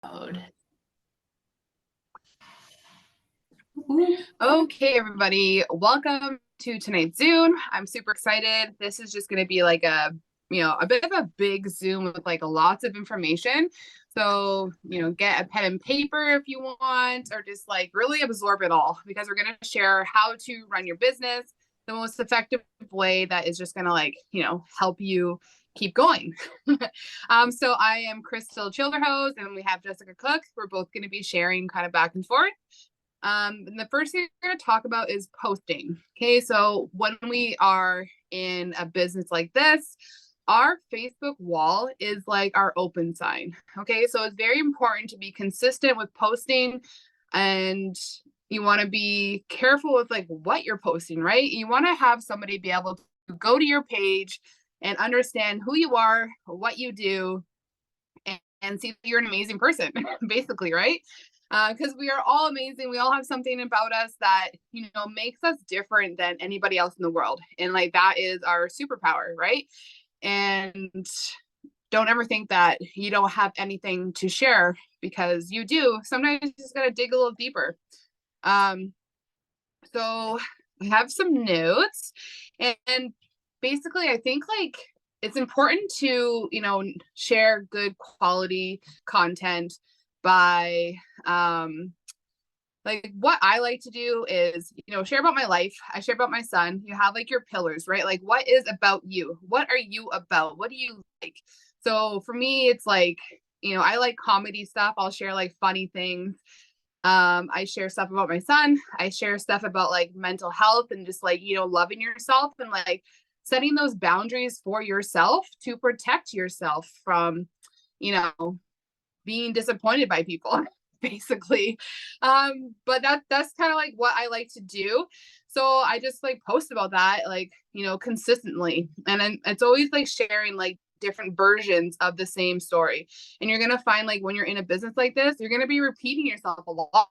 Mode. Okay, everybody, welcome to tonight's Zoom. I'm super excited. This is just going to be like a bit of a big Zoom with like lots of information. So, get a pen and paper if you want, or just like really absorb it all because we're going to share how to run your business the most effective way that is just going to help you keep going. So I am Krystal Childerhose and we have Jessica Cook. We're both going to be sharing kind of back and forth. And the first thing we're going to talk about is posting. Okay, so when we are in a business like this, our Facebook wall is like our open sign. Okay, so it's very important to be consistent with posting, and you want to be careful with like what you're posting, right? You want to have somebody be able to go to your page and understand who you are, what you do, and see that you're an amazing person, basically, right? Because we are all amazing. We all have something about us that, makes us different than anybody else in the world. And like that is our superpower, right? And don't ever think that you don't have anything to share because you do. Sometimes you just got to dig a little deeper. Um, so I have some notes, and basically, I think like it's important to, share good quality content by like what I like to do is, share about my life. I share about my son. You have like your pillars, right? Like what is about you? What are you about? What do you like? So for me, it's like, I like comedy stuff. I'll share like funny things. I share stuff about my son. I share stuff about like mental health and just like, loving yourself and like setting those boundaries for yourself to protect yourself from, you know, being disappointed by people, basically. But that's kind of like what I like to do. So I just like post about that, like, consistently. And then it's always like sharing like different versions of the same story. And you're gonna find like when you're in a business like this, you're gonna be repeating yourself a lot.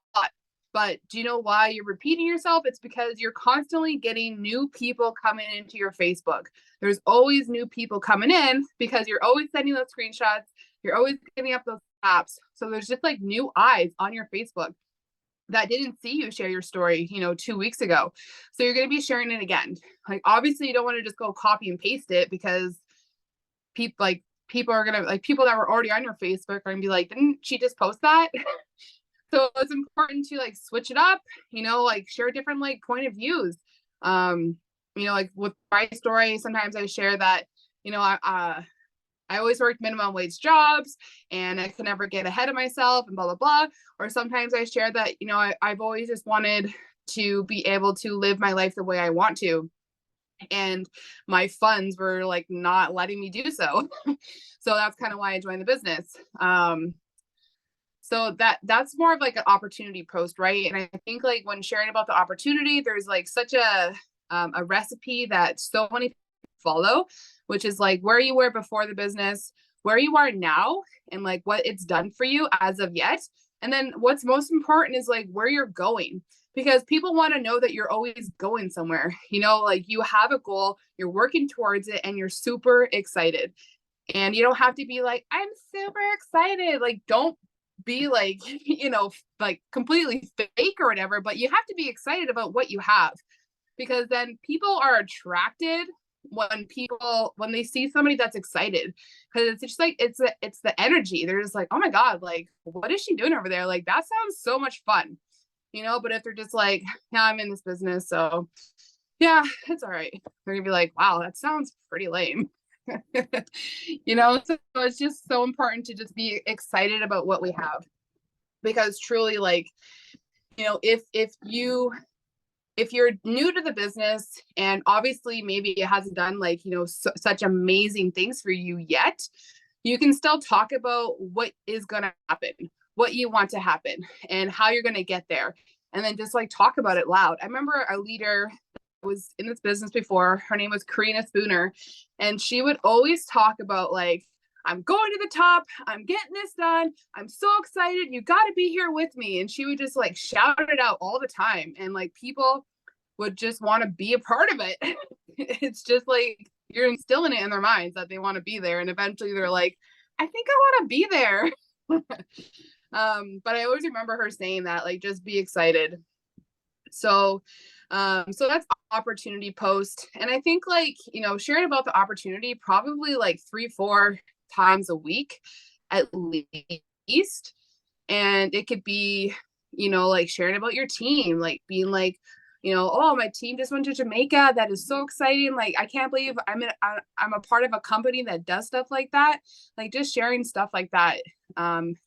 But do you know why you're repeating yourself? It's because you're constantly getting new people coming into your Facebook. There's always new people coming in because you're always sending those screenshots. You're always giving up those apps. So there's just like new eyes on your Facebook that didn't see you share your story, 2 weeks ago. So you're going to be sharing it again. Like, obviously, you don't want to just go copy and paste it because people are going to like people that were already on your Facebook are going to be like, didn't she just post that? So it's important to like switch it up, like share different like point of views. Like with my story, sometimes I share that, I always worked minimum wage jobs and I could never get ahead of myself and blah, blah, blah. Or sometimes I share that, I've always just wanted to be able to live my life the way I want to. And my funds were like not letting me do so. So that's kind of why I joined the business. So that's more of like an opportunity post, right? And I think like when sharing about the opportunity, there's like such a recipe that so many people follow, which is like where you were before the business, where you are now, and like what it's done for you as of yet. And then what's most important is like where you're going, because people want to know that you're always going somewhere, like you have a goal, you're working towards it, and you're super excited. And you don't have to be like, I'm super excited. Like, don't be like, like completely fake or whatever, but you have to be excited about what you have, because then people are attracted when they see somebody that's excited, because it's just like it's the energy. They're just like, oh my god, like what is she doing over there? Like that sounds so much fun. But if they're just like, yeah, I'm in this business, so yeah, it's all right, they're gonna be like, wow, that sounds pretty lame. So it's just so important to just be excited about what we have, because truly, like, if you're new to the business, and obviously maybe it hasn't done like, such amazing things for you yet, you can still talk about what is going to happen, what you want to happen, and how you're going to get there. And then just like talk about it loud. I remember a leader was in this business before. Her name was Karina Spooner. And she would always talk about like, I'm going to the top. I'm getting this done. I'm so excited. You got to be here with me. And she would just like shout it out all the time. And like people would just want to be a part of it. It's just like you're instilling it in their minds that they want to be there. And eventually they're like, I think I want to be there. But I always remember her saying that, like, just be excited. So, so that's opportunity post. And I think, like, you know, sharing about the opportunity probably like 3-4 times a week at least. And it could be, you know, like sharing about your team, like being like, you know, oh, my team just went to Jamaica. That is so exciting. Like, I can't believe I'm a part of a company that does stuff like that. Like, just sharing stuff like that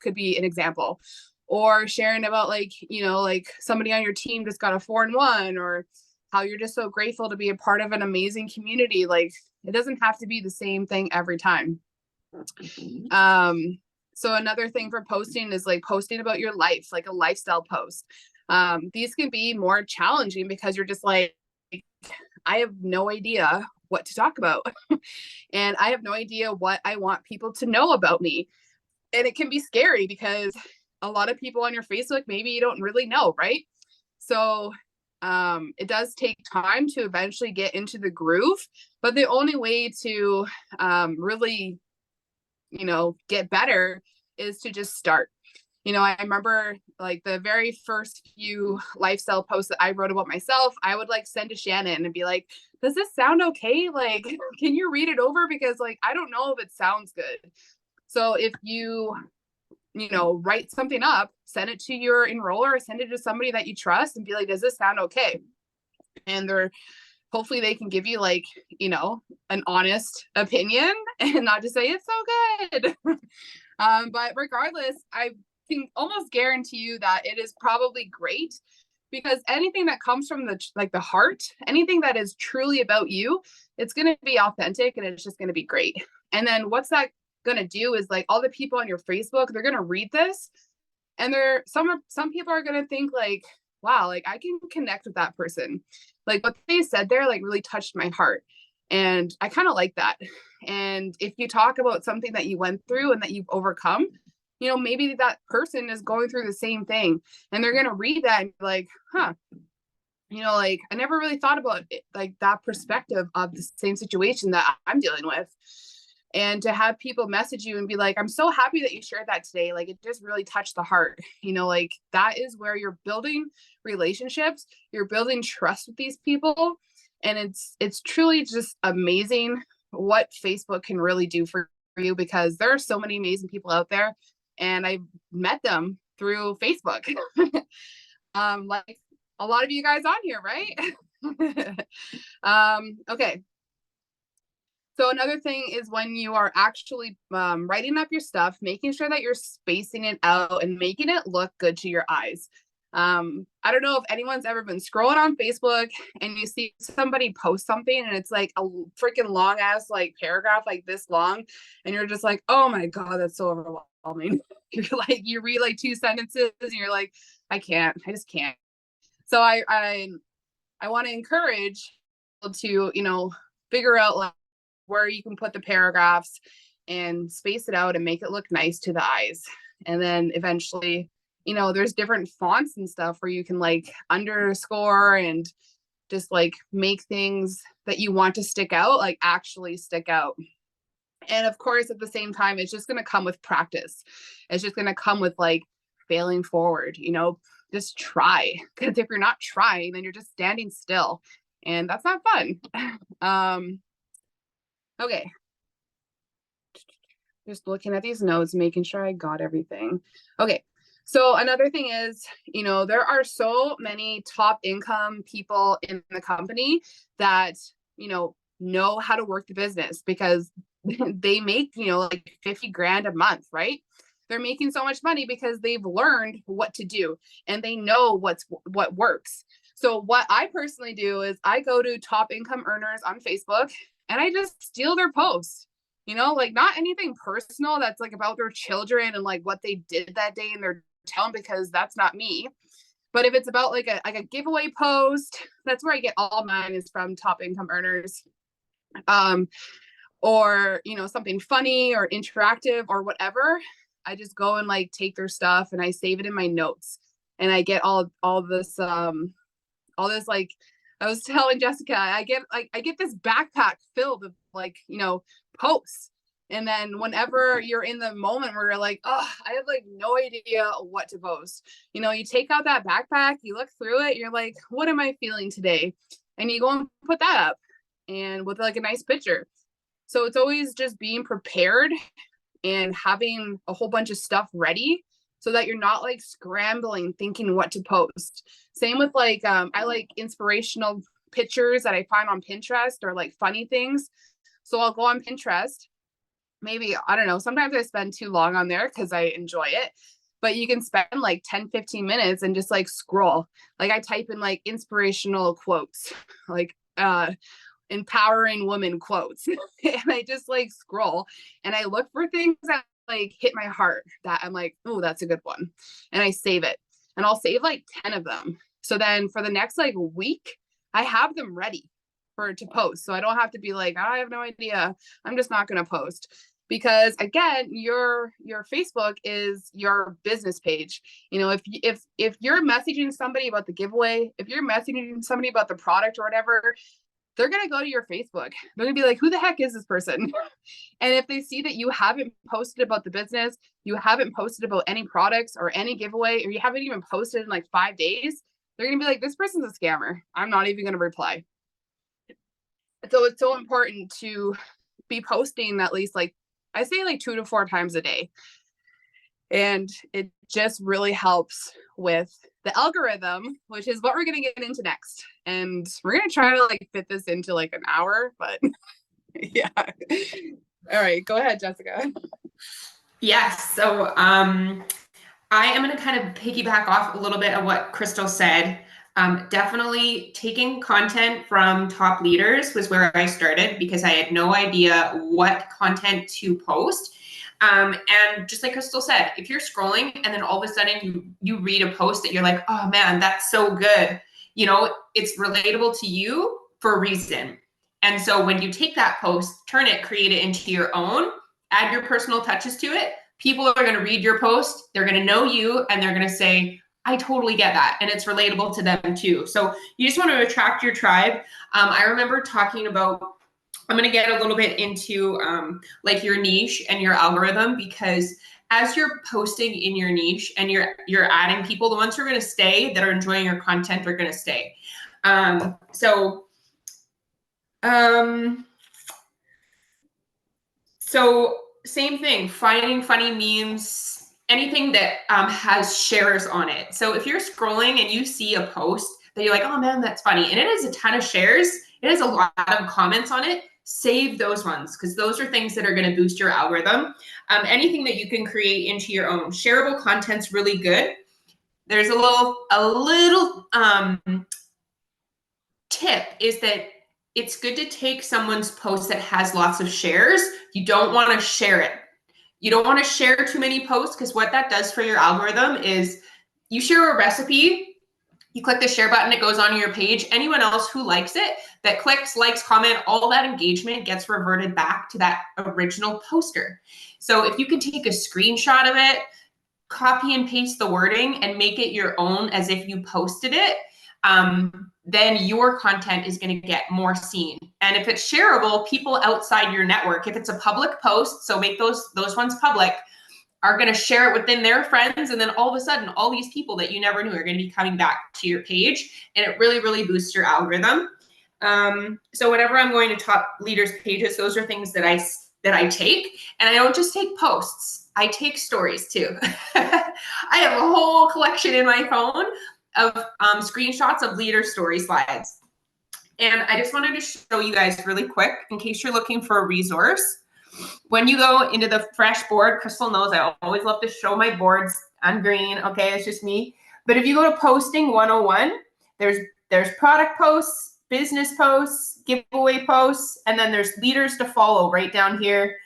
could be an example. Or sharing about, like, you know, like somebody on your team just got a 4-1, or how you're just so grateful to be a part of an amazing community. Like, it doesn't have to be the same thing every time. So another thing for posting is like posting about your life, like a lifestyle post. These can be more challenging because you're just like, I have no idea what to talk about. And I have no idea what I want people to know about me. And it can be scary because a lot of people on your Facebook, maybe you don't really know, right? So it does take time to eventually get into the groove, but the only way to really, you know, get better is to just start. You know, I remember like the very first few lifestyle posts that I wrote about myself, I would like send to Shannon and be like, does this sound okay? Like, can you read it over? Because like, I don't know if it sounds good. So if you know, write something up, send it to your enroller, send it to somebody that you trust and be like, does this sound okay? And they're, hopefully they can give you like, you know, an honest opinion and not just say it's so good. But regardless, I can almost guarantee you that it is probably great, because anything that comes from the like the heart, anything that is truly about you, it's going to be authentic and it's just going to be great. And then what's that going to do is like all the people on your Facebook, they're going to read this, and they're some people are going to think like, wow, like I can connect with that person. Like what they said there like really touched my heart. And I kind of like that. And if you talk about something that you went through and that you've overcome, you know, maybe that person is going through the same thing and they're going to read that and be like, huh, you know, like I never really thought about it, like that perspective of the same situation that I'm dealing with. And to have people message you and be like, I'm so happy that you shared that today. Like, it just really touched the heart. You know, like that is where you're building relationships, you're building trust with these people. And it's truly just amazing what Facebook can really do for you, because there are so many amazing people out there. And I've met them through Facebook. Like a lot of you guys on here, right? Okay. So another thing is when you are actually writing up your stuff, making sure that you're spacing it out and making it look good to your eyes. I don't know if anyone's ever been scrolling on Facebook and you see somebody post something and it's like a freaking long ass like paragraph like this long, and you're just like, oh my God, that's so overwhelming. You're like, you read like 2 sentences and you're like, I just can't. So I want to encourage people to, you know, figure out like where you can put the paragraphs and space it out and make it look nice to the eyes. And then eventually, you know, there's different fonts and stuff where you can like underscore and just like make things that you want to stick out, like actually stick out. And of course, at the same time, it's just going to come with practice. It's just going to come with like failing forward, you know, just try. Because if you're not trying, then you're just standing still. And that's not fun. Okay. Just looking at these notes, making sure I got everything. Okay. So another thing is, you know, there are so many top income people in the company that, you know how to work the business, because they make, you know, like 50 grand a month, right? They're making so much money because they've learned what to do and they know what works. So what I personally do is I go to top income earners on Facebook and I just steal their posts. You know, like not anything personal that's like about their children and like what they did that day in their town, because that's not me. But if it's about like a giveaway post, that's where I get all mine, is from top income earners. Or, you know, something funny or interactive or whatever, I just go and like take their stuff and I save it in my notes. And I get all this like, I was telling Jessica, I get this backpack filled with like, you know, posts. And then whenever you're in the moment where you're like, oh, I have like no idea what to post, you know, you take out that backpack, you look through it, you're like, what am I feeling today? And you go and put that up and with like a nice picture. So it's always just being prepared and having a whole bunch of stuff ready so that you're not like scrambling thinking what to post. Same with like I like inspirational pictures that I find on Pinterest or like funny things. So I'll go on Pinterest. Maybe, I don't know, sometimes I spend too long on there because I enjoy it. But you can spend like 10-15 minutes and just like scroll. Like I type in like inspirational quotes, like empowering women quotes. And I just like scroll and I look for things that like hit my heart that I'm like, oh, that's a good one. And I save it. And I'll save like 10 of them. So then for the next like week, I have them ready for to post. So I don't have to be like, I have no idea. I'm just not going to post. Because again, your Facebook is your business page. You know, if you're messaging somebody about the giveaway, if you're messaging somebody about the product or whatever, they're going to go to your Facebook. They're going to be like, who the heck is this person? And if they see that you haven't posted about the business, you haven't posted about any products or any giveaway, or you haven't even posted in like 5 days, they're going to be like, this person's a scammer. I'm not even going to reply. So it's so important to be posting at least like, I say like 2 to 4 times a day. And it just really helps with the algorithm, which is what we're going to get into next. And we're going to try to like fit this into like an hour, but yeah. All right, go ahead, Jessica. Yes. So I am going to kind of piggyback off a little bit of what Krystal said. Definitely taking content from top leaders was where I started because I had no idea what content to post. And just like Krystal said, if you're scrolling and then all of a sudden you read a post that you're like, oh man, that's so good. You know, it's relatable to you for a reason. And so when you take that post, turn it, create it into your own, add your personal touches to it, people are going to read your post, they're going to know you, and they're going to say, I totally get that. And it's relatable to them too. So you just want to attract your tribe. I remember talking about, I'm going to get a little bit into like your niche and your algorithm, because as you're posting in your niche and you're adding people, the ones who are going to stay that are enjoying your content are going to stay. So same thing, finding funny memes, anything that has shares on it. So if you're scrolling and you see a post that you're like, oh man, that's funny, and it has a ton of shares, it has a lot of comments on it, save those ones, because those are things that are going to boost your algorithm. Anything that you can create into your own. Shareable content's really good. There's a little tip is that it's good to take someone's post that has lots of shares. You don't want to share it. You don't want to share too many posts, because what that does for your algorithm is you share a recipe, you click the share button, it goes on your page. Anyone else who likes it, that clicks, likes, comment, all that engagement gets reverted back to that original poster. So if you can take a screenshot of it, copy and paste the wording and make it your own as if you posted it, then your content is going to get more seen. And if it's shareable, people outside your network, if it's a public post, so make those ones public, are going to share it within their friends. And then all of a sudden, all these people that you never knew are going to be coming back to your page. And it really, really boosts your algorithm. So whenever I'm going to top leaders pages, those are things that I take. And I don't just take posts, I take stories too. I have a whole collection in my phone of screenshots of leader story slides. And I just wanted to show you guys really quick, in case you're looking for a resource. When you go into the fresh board, Krystal knows I always love to show my boards on green. Okay, it's just me. But if you go to posting 101, there's product posts, business posts, giveaway posts, and then there's leaders to follow right down here.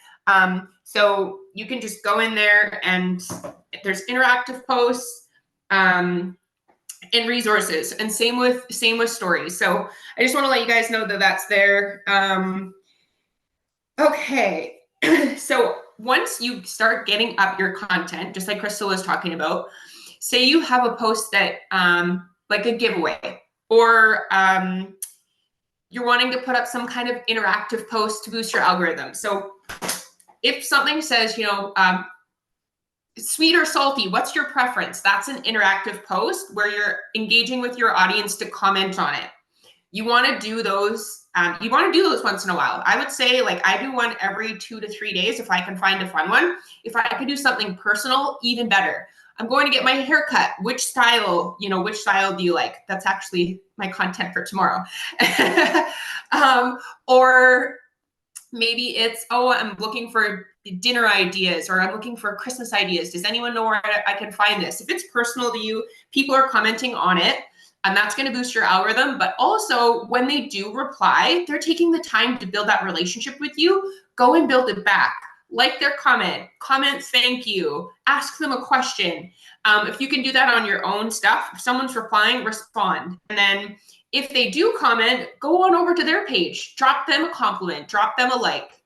So you can just go in there and there's interactive posts and resources, and same with stories. So I just want to let you guys know that that's there. Okay, so once you start getting up your content, just like Krystal was talking about, say you have a post that like a giveaway, or you're wanting to put up some kind of interactive post to boost your algorithm. So if something says, sweet or salty, what's your preference? That's an interactive post where you're engaging with your audience to comment on it. You want to do those. You want to do those once in a while. I would say, like, I do one every 2 to 3 days if I can find a fun one. If I could do something personal, even better. I'm going to get my hair cut. Which style do you like? That's actually my content for tomorrow. Or maybe it's, I'm looking for dinner ideas, or I'm looking for Christmas ideas. Does anyone know where I can find this? If it's personal to you, people are commenting on it, and that's going to boost your algorithm. But also, when they do reply, they're taking the time to build that relationship with you. Go and build it back. Like their comment, thank you, ask them a question. If you can do that on your own stuff, if someone's replying, respond. And then if they do comment, go on over to their page, drop them a compliment, drop them a like.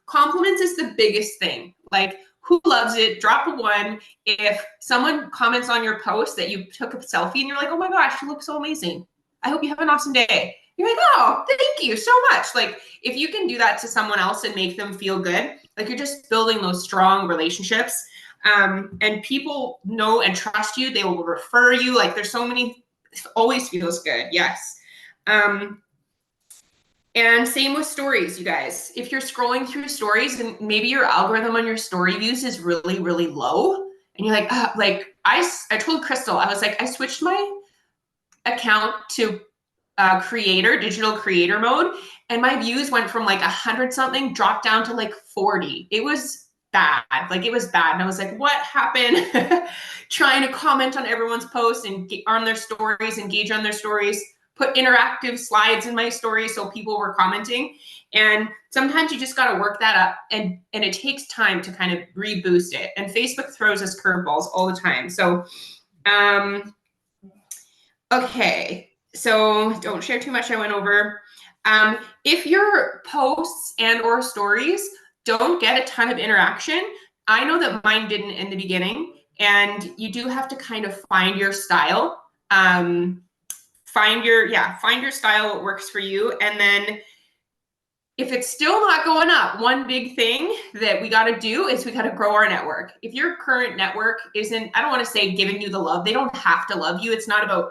Compliments is the biggest thing. Like, who loves it? Drop a 1. If someone comments on your post that you took a selfie and you're like, oh my gosh, you look so amazing. I hope you have an awesome day. You're like, oh, thank you so much. Like, if you can do that to someone else and make them feel good, like, you're just building those strong relationships. And people know and trust you. They will refer you. Like, there's so many, it always feels good. Yes. And same with stories, you guys. If you're scrolling through stories and maybe your algorithm on your story views is really, really low, and you're like, I told Crystal, I was like, I switched my account to digital creator mode, and my views went from like 100 something, dropped down to like 40. It was bad. Like, it was bad. And I was like, what happened? Trying to comment on everyone's posts and on their stories, engage on their stories, put interactive slides in my story so people were commenting. And sometimes you just got to work that up, and it takes time to kind of reboost it. And Facebook throws us curveballs all the time. So, okay. So don't share too much. I went over. If your posts and or stories don't get a ton of interaction, I know that mine didn't in the beginning, and you do have to kind of find your style. Find your style that works for you. And then if it's still not going up, one big thing that we got to do is we got to grow our network. If your current network isn't, I don't want to say giving you the love, they don't have to love you. It's not about,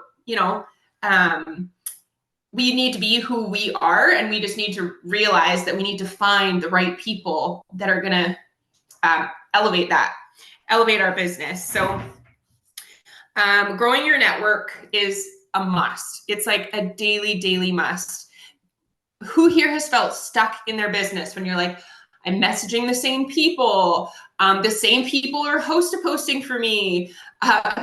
we need to be who we are, and we just need to realize that we need to find the right people that are going to elevate our business. So growing your network is a must. It's like a daily must. Who here has felt stuck in their business when you're like, I'm messaging the same people. The same people are posting for me.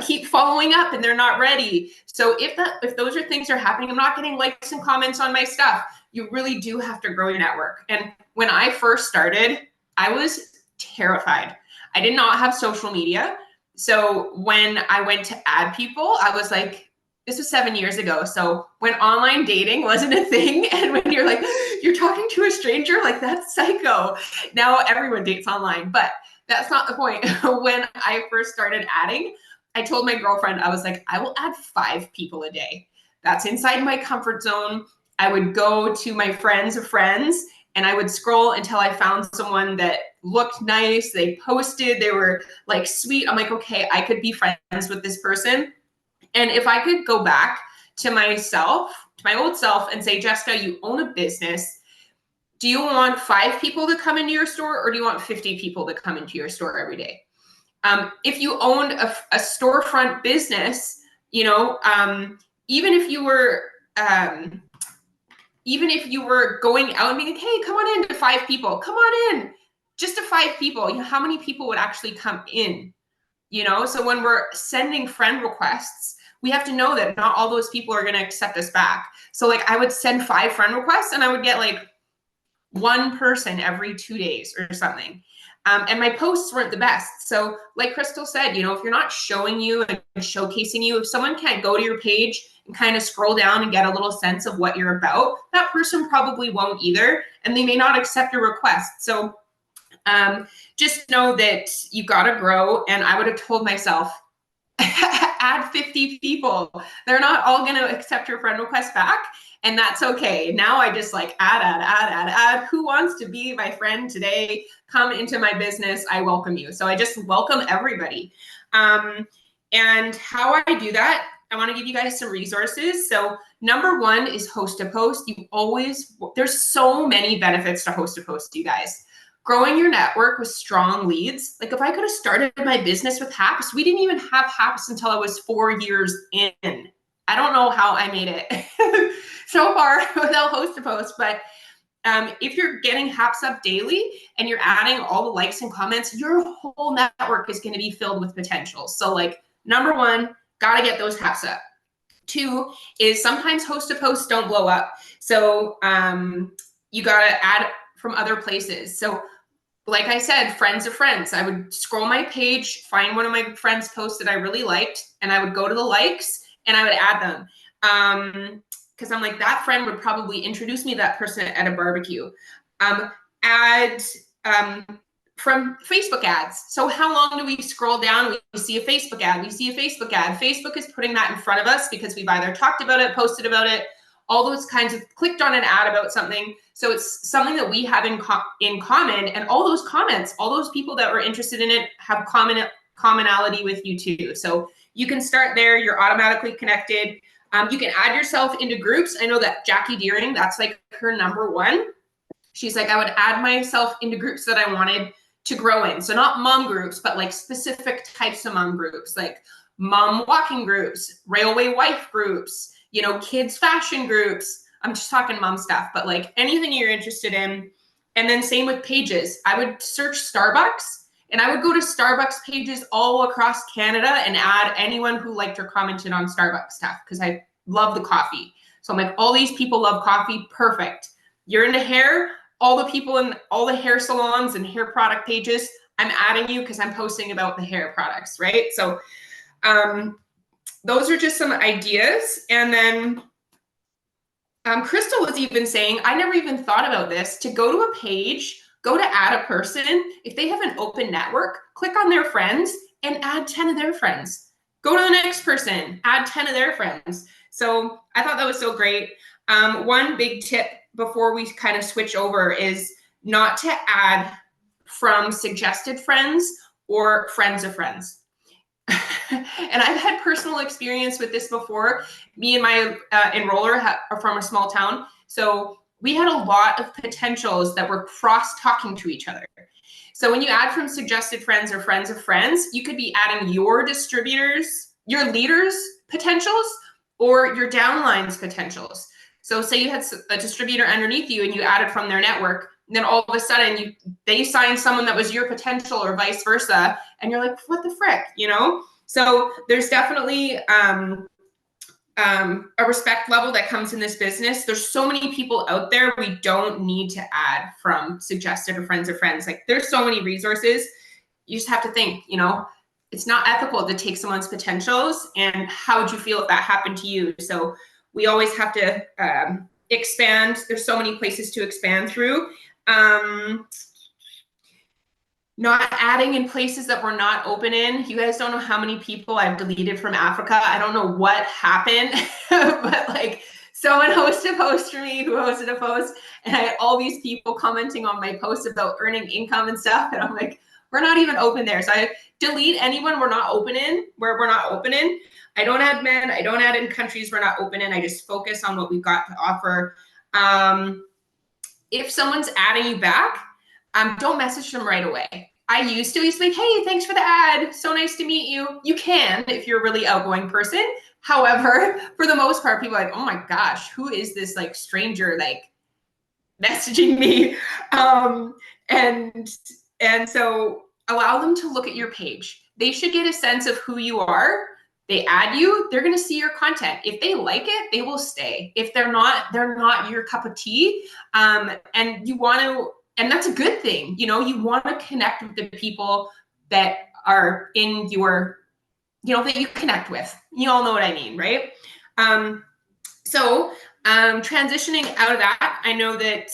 Keep following up and they're not ready. So if those are things are happening, I'm not getting likes and comments on my stuff. You really do have to grow your network. And when I first started, I was terrified. I did not have social media. So when I went to add people, I was like, this was 7 years ago. So when online dating wasn't a thing, and when you're like, you're talking to a stranger, like, that's psycho. Now everyone dates online, but that's not the point. When I first started adding, I told my girlfriend, I was like, I will add 5 people a day. That's inside my comfort zone. I would go to my friends of friends, and I would scroll until I found someone that looked nice. They posted, they were like sweet. I'm like, okay, I could be friends with this person. And if I could go back to myself, to my old self, and say, Jessica, you own a business. Do you want 5 people to come into your store, or do you want 50 people to come into your store every day? If you owned a storefront business, even if you were going out and being like, hey, come on in to 5 people, come on in, just to 5 people, how many people would actually come in? So when we're sending friend requests, we have to know that not all those people are going to accept us back. So like, I would send 5 friend requests, and I would get like 1 person every 2 days or something. And my posts weren't the best. So like Crystal said, if you're not showing you and showcasing you, if someone can't go to your page and kind of scroll down and get a little sense of what you're about, that person probably won't either, and they may not accept your request. So just know that you got to grow. And I would have told myself, add 50 people. They're not all going to accept your friend request back, and that's okay. Now I just like add. Who wants to be my friend today? Come into my business. I welcome you. So I just welcome everybody. And how I do that, I want to give you guys some resources. So number one is host a post. There's so many benefits to host a post, you guys. Growing your network with strong leads. Like if I could have started my business with HAPS, we didn't even have HAPS until I was 4 years in. I don't know how I made it so far without host a post, but if you're getting HAPS up daily and you're adding all the likes and comments, your whole network is going to be filled with potential. So like number one, got to get those HAPS up. Two is sometimes host a posts don't blow up. So you got to add from other places. So like I said, friends of friends, I would scroll my page, find one of my friends' posts that I really liked, and I would go to the likes and I would add them. Because I'm like, that friend would probably introduce me to that person at a barbecue. Add from Facebook ads. So how long do we scroll down? We see a Facebook ad. We see a Facebook ad. Facebook is putting that in front of us because we've either talked about it, posted about it, all those kinds of clicked on an ad about something. So it's something that we have in common, and all those comments, all those people that were interested in it have commonality with you too. So you can start there. You're automatically connected. You can add yourself into groups. I know that Jackie Deering, that's like her number one. She's like, I would add myself into groups that I wanted to grow in. So not mom groups, but like specific types of mom groups, like mom walking groups, railway wife groups, you know, kids fashion groups. I'm just talking mom stuff, but like anything you're interested in. And then same with pages. I would search Starbucks and I would go to Starbucks pages all across Canada and add anyone who liked or commented on Starbucks stuff because I love the coffee. So I'm like, all these people love coffee. Perfect. You're into hair. All the people in all the hair salons and hair product pages, I'm adding you because I'm posting about the hair products, right? So those are just some ideas. And then Krystal was even saying, I never even thought about this, to go to a page, go to add a person. If they have an open network, click on their friends and add 10 of their friends. Go to the next person, add 10 of their friends. So I thought that was so great. One big tip before we kind of switch over is not to add from suggested friends or friends of friends. And I've had personal experience with this before. Me and my enroller are from a small town. So we had a lot of potentials that were cross-talking to each other. So when you add from suggested friends or friends of friends, you could be adding your distributors, your leaders' potentials, or your downlines' potentials. So say you had a distributor underneath you and you added from their network, and then all of a sudden they signed someone that was your potential or vice versa, and you're like, what the frick, you know? So there's definitely a respect level that comes in this business. There's so many people out there. We don't need to add from suggested or friends of friends. Like there's so many resources. You just have to think, you know, it's not ethical to take someone's potentials, and how would you feel if that happened to you? So we always have to expand. There's so many places to expand through. Not adding in places that we're not open in. You guys don't know how many people I've deleted from Africa. I don't know what happened, but like someone hosted a post for me who hosted a post, and I had all these people commenting on my posts about earning income and stuff. And I'm like, we're not even open there. So I delete anyone we're not open in, where we're not open in. I don't add men. I don't add in countries we're not open in. I just focus on what we've got to offer. If someone's adding you back, don't message them right away. I used to be like, hey, thanks for the ad. So nice to meet you. You can if you're a really outgoing person. However, for the most part, people are like, oh my gosh, who is this like stranger like messaging me? And so allow them to look at your page. They should get a sense of who you are. They add you, they're going to see your content. If they like it, they will stay. If they're not your cup of tea. And you want to, and that's a good thing. You know, you want to connect with the people that are in your, you know, that you connect with. You all know what I mean, right? So transitioning out of that, I know that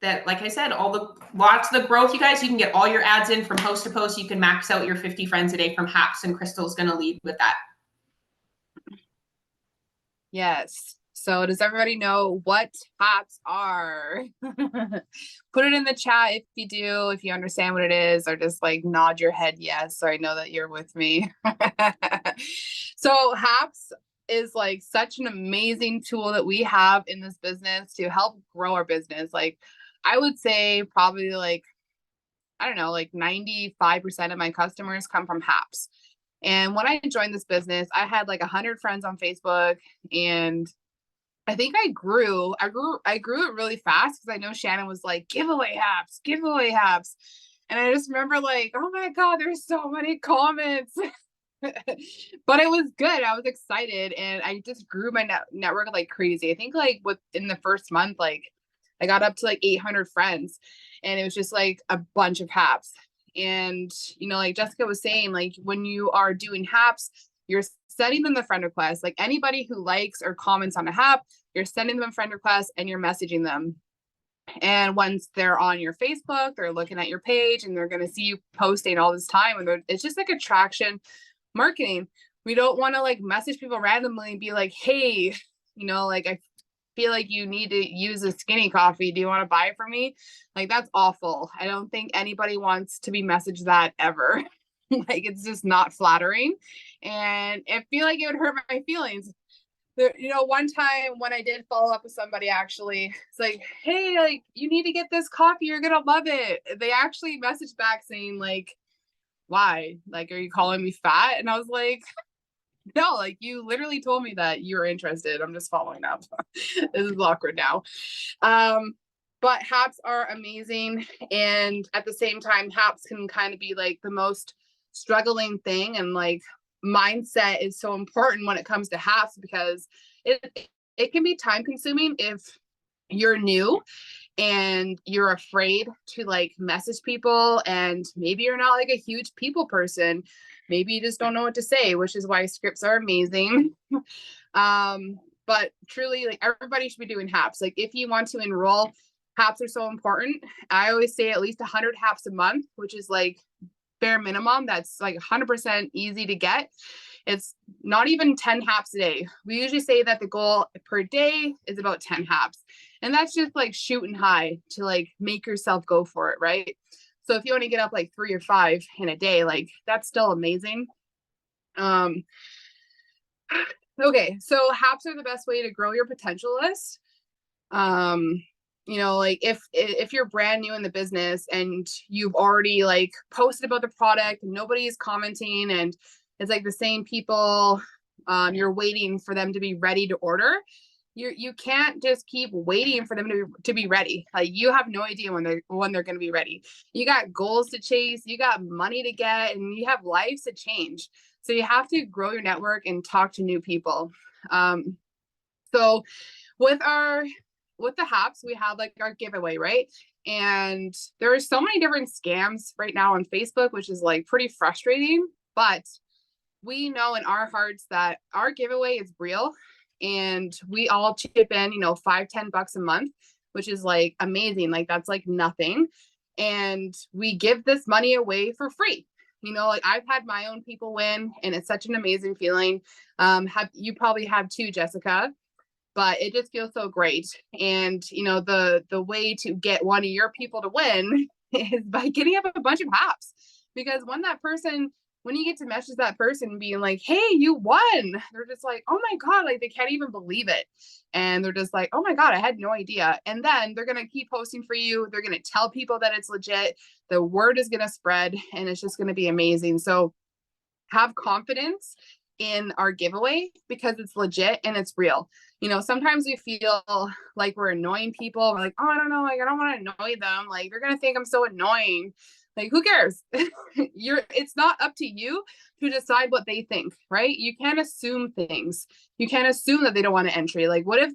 that, like I said, lots of the growth, you guys, you can get all your ads in from post to post. You can max out your 50 friends a day from Haps, and Krystal's going to lead with that. Yes. So does everybody know what Haps are? Put it in the chat if you do, if you understand what it is, or just like nod your head yes, so I know that you're with me. So Haps is like such an amazing tool that we have in this business to help grow our business. Like I would say probably like, I don't know, like 95% of my customers come from Haps. And when I joined this business, I had like 100 friends on Facebook, and I think I grew it really fast because I know Shannon was like, giveaway Haps, giveaway Haps. And I just remember like, oh my God, there's so many comments. But it was good. I was excited, and I just grew my network like crazy. I think like within the first month, like I got up to like 800 friends, and it was just like a bunch of Haps. And, like Jessica was saying, like when you are doing Haps, you're sending them the friend request. Like anybody who likes or comments on a Hap, you're sending them a friend request and you're messaging them. And once they're on your Facebook, they're looking at your page and they're going to see you posting all this time. And it's just like attraction marketing. We don't want to like message people randomly and be like, hey, like I feel like you need to use a skinny coffee. Do you want to buy it for me? Like that's awful. I don't think anybody wants to be messaged that ever. Like it's just not flattering. And I feel like it would hurt my feelings. One time when I did follow up with somebody, actually, it's like, hey, like you need to get this coffee. You're going to love it. They actually messaged back saying like, why? Like, are you calling me fat? And I was like, no, like you literally told me that you're interested. I'm just following up. This is awkward now. But Haps are amazing. And at the same time, Haps can kind of be like the most struggling thing. And like mindset is so important when it comes to Haps, because it can be time consuming if you're new and you're afraid to like message people, and maybe you're not like a huge people person. Maybe you just don't know what to say, which is why scripts are amazing. But truly, like everybody should be doing Haps. Like if you want to enroll, Haps are so important. I always say at least 100 Haps a month, which is like bare minimum. That's like 100% easy to get. It's not even 10 Haps a day. We usually say that the goal per day is about 10 Haps. And that's just like shooting high to like make yourself go for it, right? So if you want to get up like 3 or 5 in a day, like that's still amazing. Okay, so Haps are the best way to grow your potential list. Like if you're brand new in the business and you've already like posted about the product and nobody's commenting and it's like the same people, you're waiting for them to be ready to order. You can't just keep waiting for them to be ready. Like you have no idea when they're going to be ready. You got goals to chase, you got money to get, and you have lives to change. So you have to grow your network and talk to new people. So with the Haps, we have like our giveaway, right? And there are so many different scams right now on Facebook, which is like pretty frustrating, but we know in our hearts that our giveaway is real. And we all chip in, $5-10 a month, which is like amazing. Like that's like nothing. And we give this money away for free. Like I've had my own people win, and it's such an amazing feeling. You probably have too, Jessica, but it just feels so great. And, the way to get one of your people to win is by getting up a bunch of Haps, because when you get to message that person being like, hey, you won, they're just like, oh my God, like they can't even believe it. And they're just like, oh my God, I had no idea. And then they're going to keep posting for you. They're going to tell people that it's legit. The word is going to spread, and it's just going to be amazing. So have confidence in our giveaway because it's legit and it's real. Sometimes we feel like we're annoying people. We're like, oh, I don't know. Like, I don't want to annoy them. Like, they're going to think I'm so annoying. Like, who cares? It's not up to you to decide what they think, right? You can't assume things. You can't assume that they don't want an entry. Like, what if,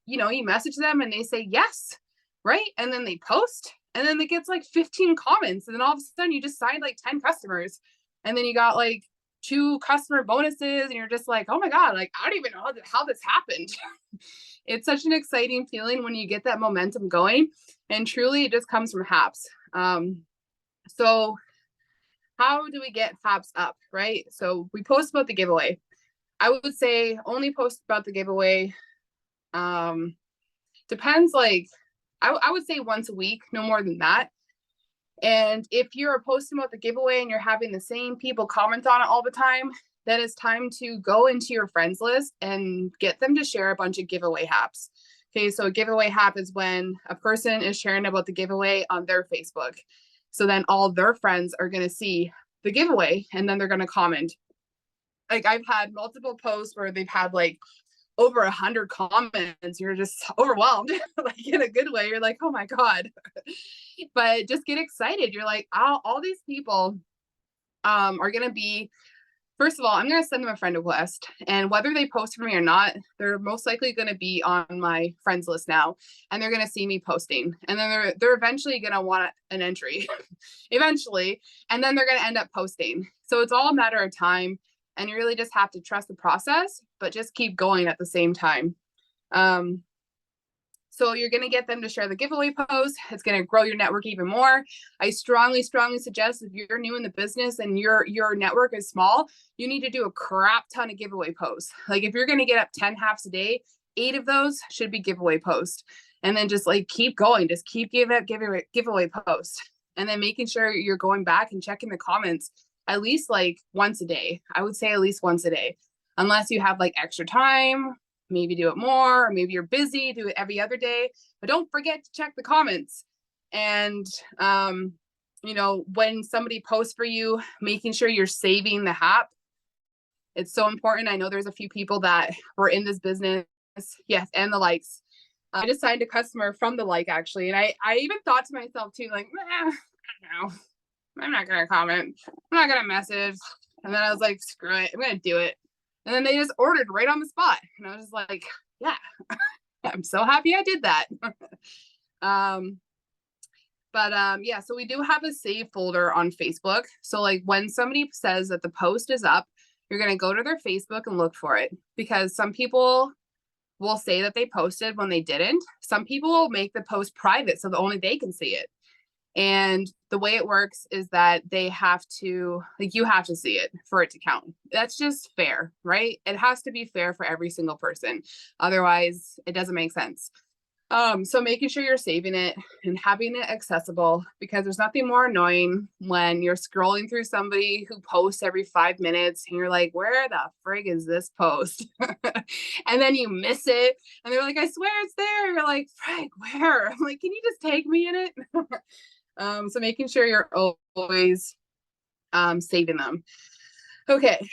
you message them and they say yes, right? And then they post, and then it gets like 15 comments. And then all of a sudden you just signed like 10 customers. And then you got like 2 customer bonuses, and you're just like, oh my God, like, I don't even know how this happened. It's such an exciting feeling when you get that momentum going, and truly it just comes from HAPs. So how do we get HAPs up, right? So we post about the giveaway. I would say only post about the giveaway. Depends, like, I would say once a week, no more than that. And if you're posting about the giveaway and you're having the same people comment on it all the time, then it's time to go into your friends list and get them to share a bunch of giveaway HAPs. Okay, so a giveaway HAP is when a person is sharing about the giveaway on their Facebook. So then all their friends are going to see the giveaway, and then they're going to comment. Like, I've had multiple posts where they've had like over 100 comments. You're just overwhelmed, like, in a good way. You're like, oh my God. But just get excited. You're like, all these people are going to be, first of all, I'm going to send them a friend request, and whether they post for me or not, they're most likely going to be on my friends list now, and they're going to see me posting, and then they're eventually going to want an entry eventually, and then they're going to end up posting. So it's all a matter of time, and you really just have to trust the process, but just keep going at the same time. So you're going to get them to share the giveaway post. It's going to grow your network even more. I strongly suggest, if you're new in the business and your network is small, you need to do a crap ton of giveaway posts. Like, if you're going to get up 10 HAPs a day, 8 of those should be giveaway posts. And then just like keep going, just keep giving up giveaway posts. And then making sure you're going back and checking the comments at least like once a day. I would say at least once a day, unless you have like extra time. Maybe do it more, or maybe you're busy, do it every other day, but don't forget to check the comments. And, you know, when somebody posts for you, making sure you're saving the HAP. It's so important. I know there's a few people that were in this business. Yes. And the likes. I just signed a customer from the like, actually. And I even thought to myself too, like, I don't know. I'm not going to comment. I'm not going to message. And then I was like, screw it. I'm going to do it. And then they just ordered right on the spot. And I was just like, yeah, I'm so happy I did that. Yeah, so we do have a save folder on Facebook. So like when somebody says that the post is up, you're going to go to their Facebook and look for it, because some people will say that they posted when they didn't. Some people will make the post private so that only they can see it. And the way it works is that they have to, like, you have to see it for it to count. That's just fair, right? It has to be fair for every single person. Otherwise, it doesn't make sense. So making sure you're saving it and having it accessible, because there's nothing more annoying when you're scrolling through somebody who posts every 5 minutes and you're like, where the frig is this post? And then you miss it and they're like, I swear it's there. You're like, frig, where? I'm like, can you just tag me in it? So making sure you're always saving them. Okay,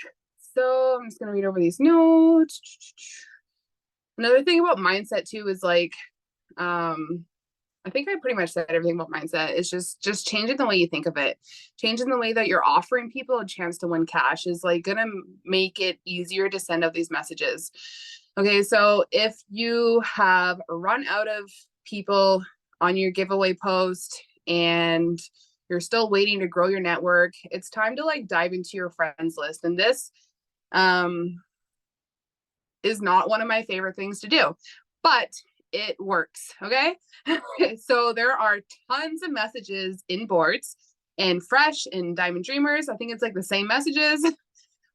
so I'm just gonna read over these notes. Another thing about mindset too is like, I think I pretty much said everything about mindset. It's just changing the way you think of it. Changing the way that you're offering people a chance to win cash is like gonna make it easier to send out these messages. Okay, so if you have run out of people on your giveaway post and you're still waiting to grow your network, it's time to like dive into your friends list. And this is not one of my favorite things to do, but it works. Okay. So there are tons of messages in boards and Fresh and Diamond Dreamers. I think it's like the same messages,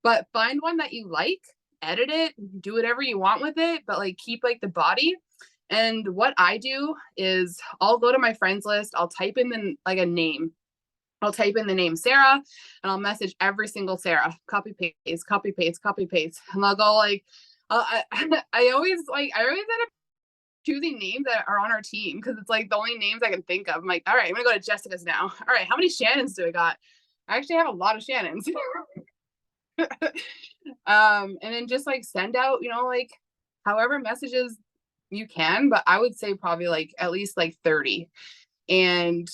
but find one that you like, edit it, do whatever you want with it, but like keep like the body. And what I do is I'll go to my friends list. I'll type in like a name. I'll type in the name Sarah and I'll message every single Sarah, copy paste, copy paste, copy paste. And I'll go like, I always end up choosing names that are on our team because it's like the only names I can think of. I'm like, all right, I'm gonna go to Jessica's now. All right, how many Shannons do I got? I actually have a lot of Shannons. And then just like send out, you know, like however messages you can, but I would say probably like at least like 30. And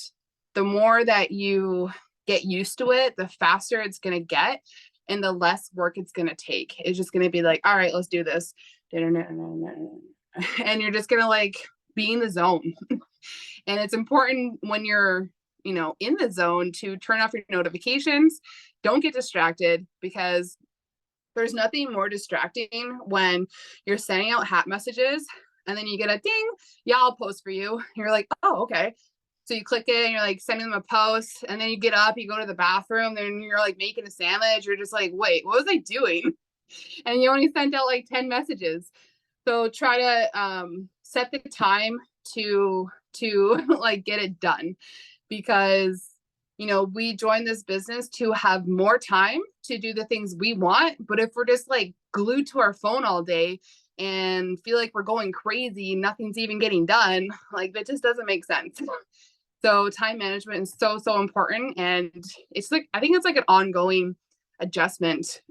the more that you get used to it, the faster it's gonna get and the less work it's gonna take. It's just gonna be like, all right, let's do this. And you're just gonna like be in the zone. And it's important when you're in the zone to turn off your notifications. Don't get distracted, because there's nothing more distracting when you're sending out hat messages and then you get a ding, yeah, I'll post for you. You're like, oh, okay. So you click it and you're like sending them a post, and then you get up, you go to the bathroom, then you're like making a sandwich. You're just like, wait, what was I doing? And you only sent out like 10 messages. So try to set the time to like get it done, because we joined this business to have more time to do the things we want. But if we're just like glued to our phone all day and feel like we're going crazy, nothing's even getting done, like that just doesn't make sense. So time management is so, so important. And it's like, I think it's like an ongoing adjustment,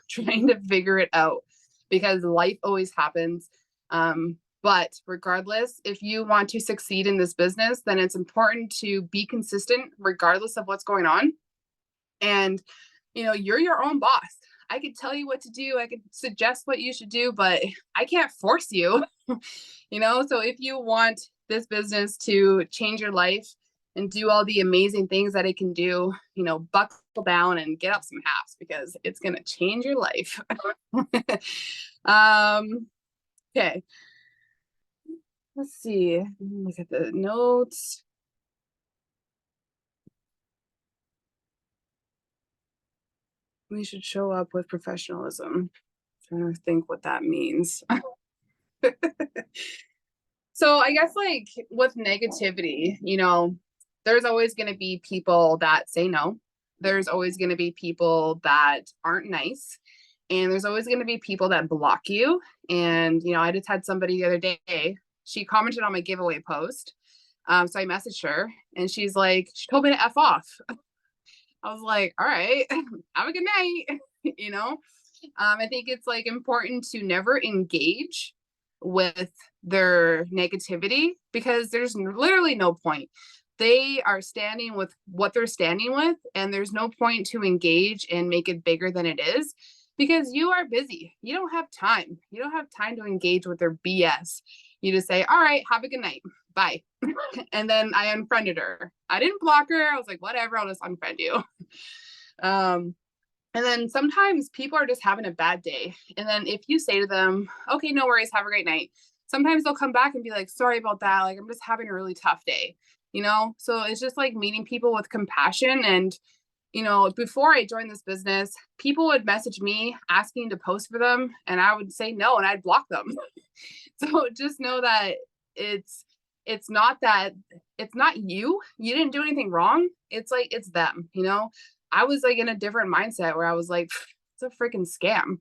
trying to figure it out, because life always happens. But regardless, if you want to succeed in this business, then it's important to be consistent regardless of what's going on. And, you're your own boss. I could tell you what to do. I could suggest what you should do, but I can't force you, So if you want this business to change your life and do all the amazing things that it can do, buckle down and get up some halves, because it's going to change your life. Okay. Let's see. Look at the notes. We should show up with professionalism. I'm trying to think what that means. So I guess like with negativity, there's always going to be people that say no. There's always going to be people that aren't nice. And there's always going to be people that block you. And, I just had somebody the other day, she commented on my giveaway post. So I messaged her and she's like, she told me to F off. I was like, all right, have a good night. I think it's like important to never engage with their negativity, because there's literally no point. They are standing with what they're standing with, and there's no point to engage and make it bigger than it is, because you are busy. You don't have time. You don't have time to engage with their BS. You just say, all right, have a good night. Bye. And then I unfriended her. I didn't block her. I was like, whatever, I'll just unfriend you. And then sometimes people are just having a bad day. And then if you say to them, okay, no worries, have a great night, sometimes they'll come back and be like, sorry about that. Like, I'm just having a really tough day, So it's just like meeting people with compassion. And, before I joined this business, people would message me asking to post for them, and I would say no, and I'd block them. So just know that it's not you. You didn't do anything wrong. It's like, it's them, I was like in a different mindset where I was like, it's a freaking scam.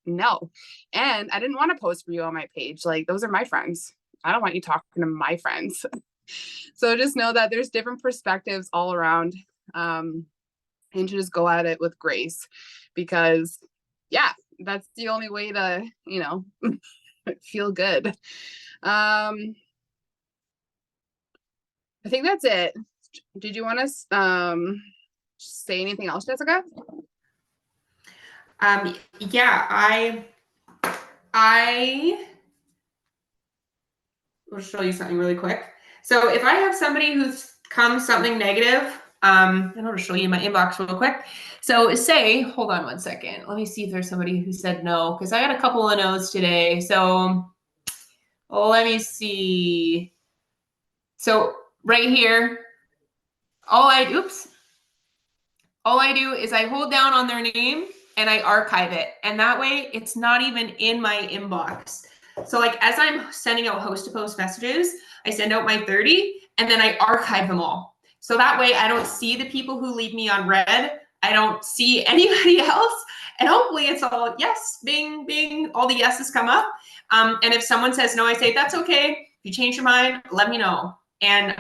No. And I didn't want to post for you on my page. Like, those are my friends. I don't want you talking to my friends. So just know that there's different perspectives all around, and to just go at it with grace, because yeah, that's the only way to, feel good. I think that's it. Did you want to say anything else, Jessica? Yeah, I will show you something really quick. So if I have somebody who's come something negative, and I'll just show you my inbox real quick. So say, hold on one second. Let me see if there's somebody who said no, because I got a couple of no's today. So let me see. So right here, all I do is I hold down on their name and I archive it. And that way it's not even in my inbox. So like as I'm sending out host to post messages, I send out my 30 and then I archive them all. So that way I don't see the people who leave me on red. I don't see anybody else. And hopefully it's all yes, bing, bing, all the yeses come up. And if someone says no, I say, that's okay. If you change your mind, let me know. And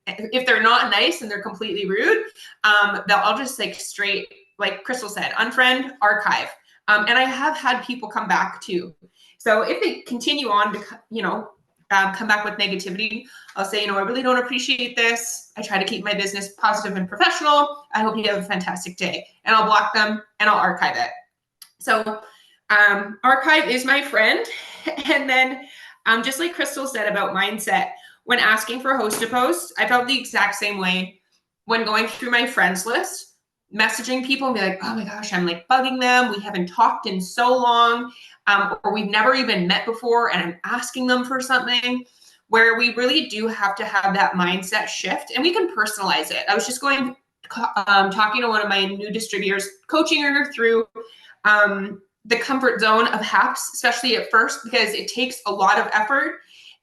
if they're not nice and they're completely rude, I'll just like straight, like Krystal said, unfriend, archive. And I have had people come back too. So if they continue on to, come back with negativity, I'll say, I really don't appreciate this. I try to keep my business positive and professional. I hope you have a fantastic day. And I'll block them and I'll archive it. So archive is my friend. And then just like Krystal said about mindset, when asking for host to post, I felt the exact same way. when going through my friends list, messaging people and be like, oh my gosh, I'm like bugging them. We haven't talked in so long, or we've never even met before, and I'm asking them for something, where we really do have to have that mindset shift, and we can personalize it. I was just talking to one of my new distributors, coaching her through the comfort zone of HAPs, especially at first, because it takes a lot of effort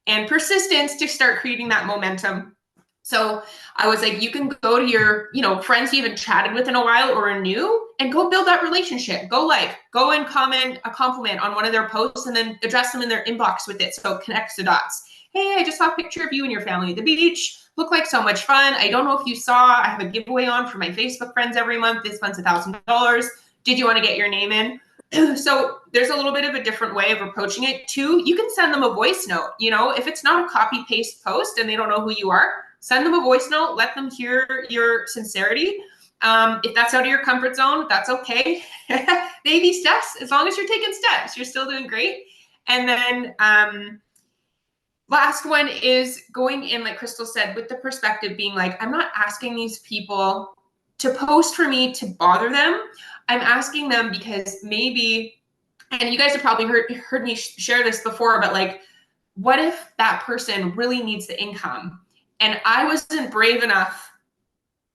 and persistence to start creating that momentum. So I was like, you can go to your, friends you haven't chatted with in a while or are new, and go build that relationship. Go and comment a compliment on one of their posts, and then address them in their inbox with it, so it connects the dots. Hey, I just saw a picture of you and your family at the beach. Looked like so much fun. I don't know if you saw, I have a giveaway on for my Facebook friends every month. This month's $1,000. Did you want to get your name in? So there's a little bit of a different way of approaching it. Two, you can send them a voice note. If it's not a copy paste post and they don't know who you are, send them a voice note. Let them hear your sincerity. If that's out of your comfort zone, that's okay. Baby steps. As long as you're taking steps, you're still doing great. And then last one is going in, like Krystal said, with the perspective being like, I'm not asking these people to post for me to bother them. I'm asking them because maybe, and you guys have probably heard me share this before, but like, what if that person really needs the income and I wasn't brave enough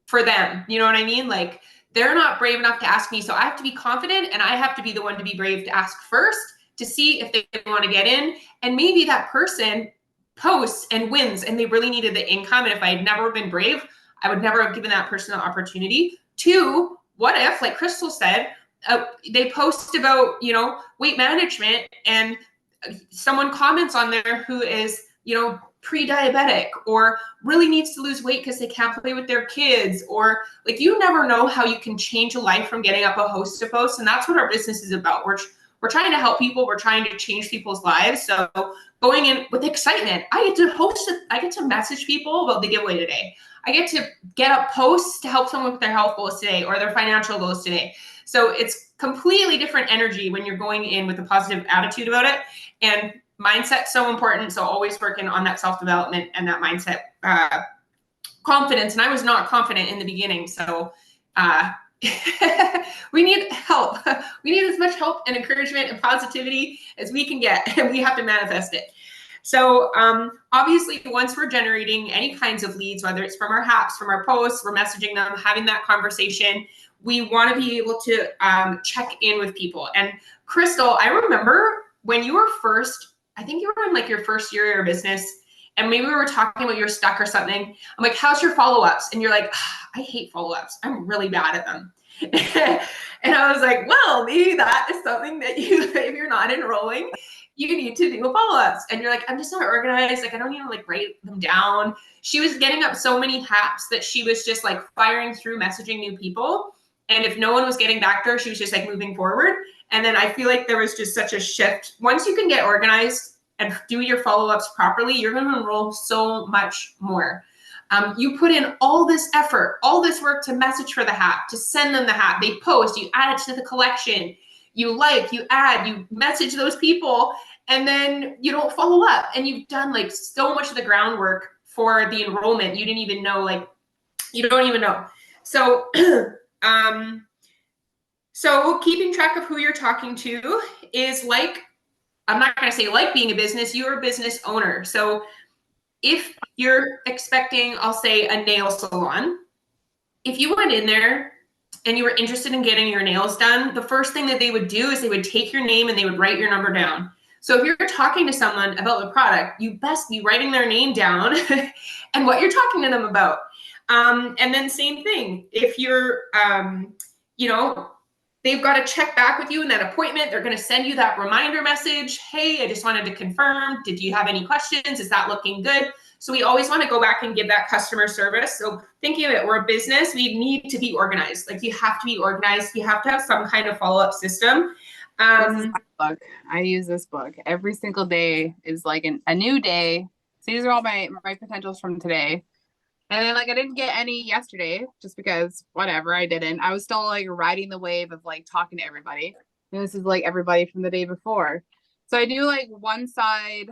for them? You know what I mean? Like, they're not brave enough to ask me, so I have to be confident, and I have to be the one to be brave to ask first to see if they want to get in. And maybe that person posts and wins and they really needed the income, and if I had never been brave, I would never have given that person the opportunity. Two, what if, like Krystal said, they post about weight management, and someone comments on there who is pre-diabetic or really needs to lose weight because they can't play with their kids, or like, you never know how you can change a life from getting up a host to post. And that's what our business is about. We're trying to help people. We're trying to change people's lives. So going in with excitement, I get to host it. I get to message people about the giveaway today. I get to get up posts to help someone with their health goals today or their financial goals today. So it's completely different energy when you're going in with a positive attitude about it. And mindset's so important. So always working on that self-development and that mindset confidence. And I was not confident in the beginning. So we need help. We need as much help and encouragement and positivity as we can get, and we have to manifest it. So obviously, once we're generating any kinds of leads, whether it's from our HAPs, from our posts, we're messaging them, having that conversation, we want to be able to check in with people. And Krystal, I remember when you were first, I think you were in like your first year of your business, and maybe we were talking about you're stuck or something. I'm like, how's your follow-ups? And you're like, I hate follow-ups. I'm really bad at them. And I was like, well, maybe that is something that if you're not enrolling, you need to do follow-ups. And you're like, I'm just not organized. Like, I don't even like write them down. She was getting up so many HAPs that she was just like firing through messaging new people. And if no one was getting back to her, she was just like moving forward. And then I feel like there was just such a shift. Once you can get organized and do your follow-ups properly, you're going to enroll so much more. You put in all this effort, all this work to message for the HAP, to send them the HAP. They post, you add it to the collection, you add, you message those people, and then you don't follow up. And you've done like so much of the groundwork for the enrollment. You didn't even know, like, you don't even know. So, so keeping track of who you're talking to is like, I'm not going to say like being a business, you're a business owner. So if you're expecting, I'll say, a nail salon, if you went in there and you were interested in getting your nails done, the first thing that they would do is they would take your name and they would write your number down. So if you're talking to someone about the product, you best be writing their name down and what you're talking to them about. And then same thing, if you're, they've got to check back with you in that appointment. They're going to send you that reminder message. Hey, I just wanted to confirm. Did you have any questions? Is that looking good? So we always want to go back and give that customer service. So thinking of it, we're a business, we need to be organized. Like, you have to be organized. You have to have some kind of follow-up system. This is my book. I use this book every single day. Is like a new day. So these are all my potentials from today. And then like I didn't get any yesterday just because whatever, I didn't. I was still like riding the wave of like talking to everybody. And this is like everybody from the day before. So I do like one side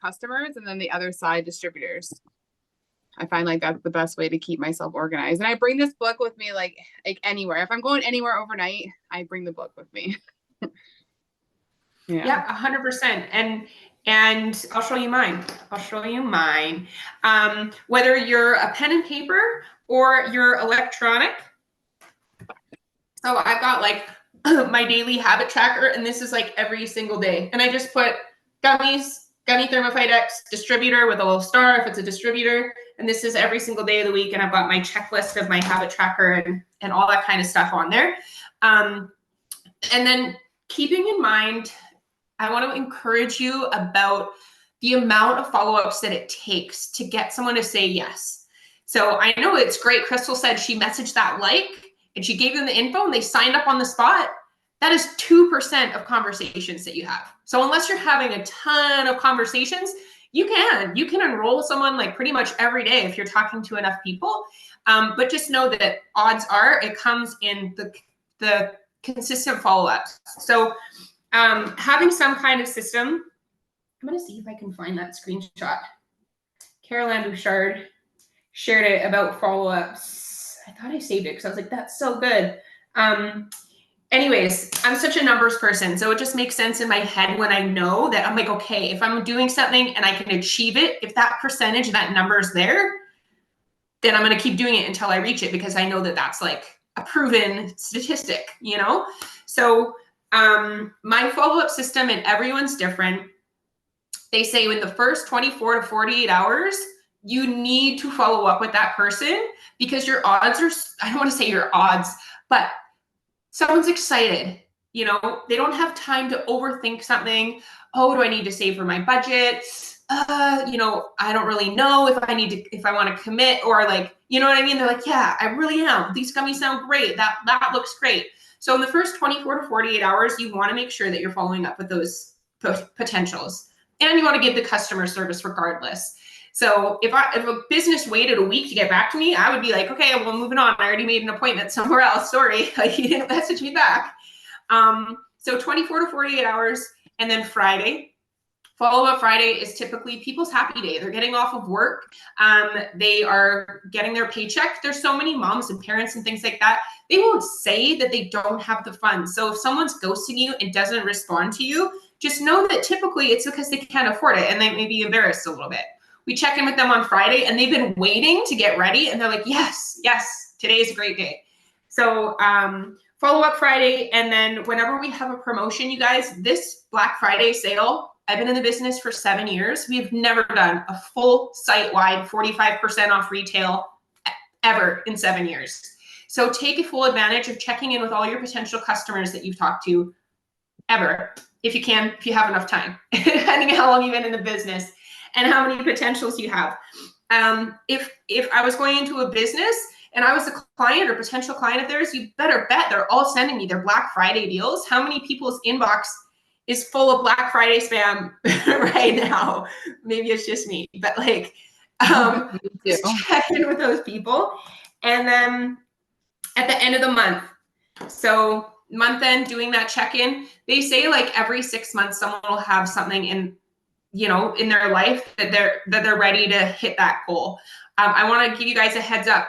customers and then the other side distributors. I find like that's the best way to keep myself organized. And I bring this book with me like anywhere. If I'm going anywhere overnight, I bring the book with me. Yeah, 100%. And I'll show you mine. I'll show you mine. Whether you're a pen and paper or you're electronic. So I've got like my daily habit tracker, and this is like every single day. And I just put gummies, gummy thermophyte X, distributor with a little star if it's a distributor. And this is every single day of the week. And I've got my checklist of my habit tracker and all that kind of stuff on there. And then keeping in mind, I want to encourage you about the amount of follow-ups that it takes to get someone to say yes. So I know it's great. Krystal said she messaged that and she gave them the info and they signed up on the spot. That is 2% of conversations that you have. So unless you're having a ton of conversations, you can enroll someone like pretty much every day if you're talking to enough people. But just know that odds are it comes in the consistent follow-ups. So having some kind of system, I'm going to see if I can find that screenshot. Caroline Bouchard shared it about follow-ups. I thought I saved it because I was like, that's so good. Anyways, I'm such a numbers person. So it just makes sense in my head when I know that I'm like, okay, if I'm doing something and I can achieve it, if that percentage, that number is there, then I'm going to keep doing it until I reach it because I know that that's like a proven statistic, you know? So my follow-up system, and everyone's different. They say in the first 24 to 48 hours, you need to follow up with that person because your odds are, I don't want to say your odds, but someone's excited. You know, they don't have time to overthink something. Oh, do I need to save for my budget? You know, I don't really know if I want to commit, or like, you know what I mean? They're like, yeah, I really am. These gummies sound great. That looks great. So in the first 24 to 48 hours, you want to make sure that you're following up with those potentials, and you want to give the customer service regardless. So if a business waited a week to get back to me, I would be like, okay, well, moving on. I already made an appointment somewhere else. Sorry, like you didn't message me back. So 24 to 48 hours, and then Friday. Follow-up Friday is typically people's happy day. They're getting off of work. They are getting their paycheck. There's so many moms and parents and things like that. They won't say that they don't have the funds. So if someone's ghosting you and doesn't respond to you, just know that typically it's because they can't afford it and they may be embarrassed a little bit. We check in with them on Friday and they've been waiting to get ready and they're like, yes, today is a great day. So follow-up Friday, and then whenever we have a promotion, you guys, this Black Friday sale, I've been in the business for 7 years. We've never done a full site-wide 45% off retail ever in 7 years. So take a full advantage of checking in with all your potential customers that you've talked to ever, if you can, if you have enough time, depending on how long you've been in the business and how many potentials you have. If I was going into a business and I was a client or potential client of theirs, you better bet they're all sending me their Black Friday deals. How many people's inbox is full of Black Friday spam right now? Maybe it's just me, but like, just check in with those people. And then at the end of the month, so month end, doing that check-in, they say like every 6 months, someone will have something in their life that they're ready to hit that goal. I want to give you guys a heads up.